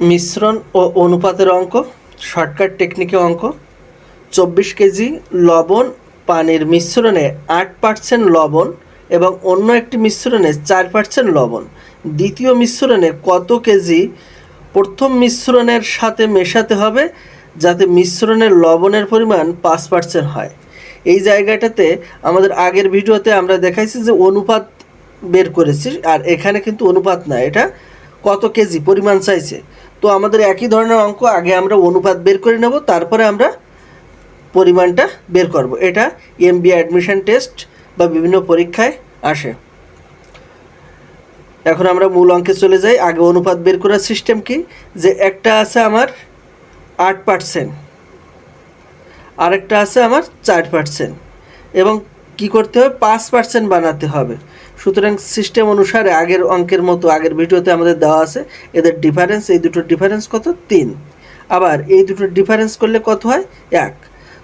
মিশ্রণ ও অনুপাতের অঙ্ক, শর্টকাট টেকনিকে অঙ্ক। 24 কেজি লবণ পানির মিশ্রণে 8% লবণ এবং অন্য একটি মিশ্রণে 4% লবণ দ্বিতীয় মিশ্রণে কত কেজি প্রথম মিশ্রণের সাথে মেশাতে হবে যাতে মিশ্রণের লবণের পরিমাণ 5% হয়। এই জায়গাটাতে আমাদের আগের ভিডিওতে আমরা দেখাইছি যে অনুপাত বের করেছি, আর এখানে কিন্তু অনুপাত না, এটা কত কেজি পরিমাণ চাইছে। তো আমাদের একই ধরনের অঙ্ক, আগে আমরা অনুপাত বের করে নেব, তারপরে আমরা পরিমাণটা বের করব। এটা এমবিএ অ্যাডমিশন টেস্ট বা বিভিন্ন পরীক্ষায় আসে। এখন আমরা মূল অঙ্কে চলে যাই। আগে অনুপাত বের করার সিস্টেম কি, যে একটা আছে আমার 8%, আরেকটা আছে আমার 4%, এবং কি করতে হবে 5% বানাতে হবে। সুতরাং সিস্টেম অনুসারে আগের অঙ্কের মতো আগের ভিডিওতে আমাদের দেওয়া আছে এদের ডিফারেন্স, এই দুটোর ডিফারেন্স কত 3, আবার এই দুটোর ডিফারেন্স করলে কত হয় 1।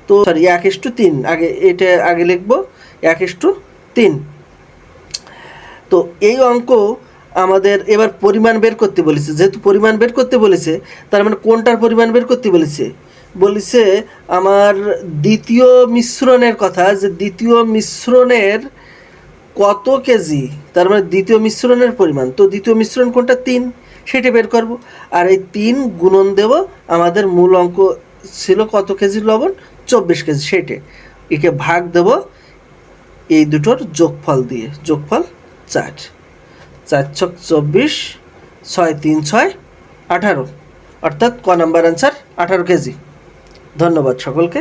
তো সরি 1:3, আগে এটা আগে লিখবো 1:3। তো এই অঙ্ক আমাদের এবার পরিমাণ বের করতে বলেছে। যেহেতু পরিমাণ বের করতে বলেছে, তার মানে কোনটার পরিমাণ বের করতে বলেছে, বলেছে আমার দ্বিতীয় মিশ্রণের কথা, যে দ্বিতীয় মিশ্রণের কত কেজি, তার মানে দ্বিতীয় মিশ্রণের পরিমাণ। তো দ্বিতীয় মিশ্রণ কোনটা 3, সেটা বের করব। আর এই 3 গুণন দেব, আমাদের মূল অঙ্ক ছিল কত কেজি লবণ 24 কেজি, সেটা একে ভাগ দেব এই দুটোর যোগফল দিয়ে, যোগফল 4, 4 ছক 24, 6 3 6 18, অর্থাৎ ক নাম্বার অ্যান্সার 18 কেজি। ধন্যবাদ সকলকে।